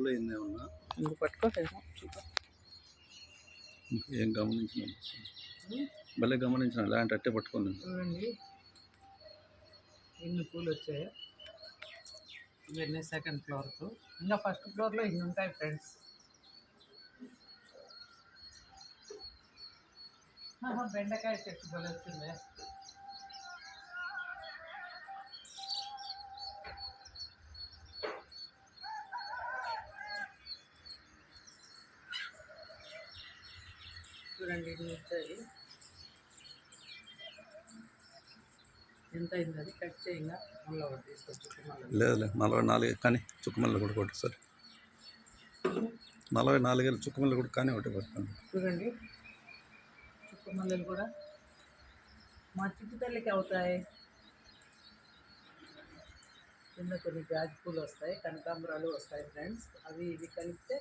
Full అయింది ఏమన్నా నువ్వు పట్టుకోలేము చూద్దాం. ఏం గమనించిన భలే గమనించిన ఇలాంటి అట్టే పట్టుకోండి. చూడండి ఎన్ని పూలు వచ్చాయో. ఇవన్నీ సెకండ్ ఫ్లోర్కు, ఇంకా ఫస్ట్ ఫ్లోర్లో ఇన్ని ఉంటాయి ఫ్రెండ్స్. బెండకాయ చెట్టు భలే వచ్చింది. చూడండి ఇన్ని వచ్చాయి. ఎంత అయింది అది కట్ చేయంగా మళ్ళీ ఒకటి తీసుకొచ్చి లేదు 44 కానీ చుక్కమల్లి కూడా కొట్టి సార్ 44 చుక్కమల్లి కూడా కానీ ఒకటి పడుతుంది. చూడండి చుక్కమల్లెలు కూడా మా చిట్టు తల్లికి అవుతాయి. కింద కొన్ని జాజి పూలు వస్తాయి, కనకాంబరాలు వస్తాయి ఫ్రెండ్స్. అవి ఇవి కలిపితే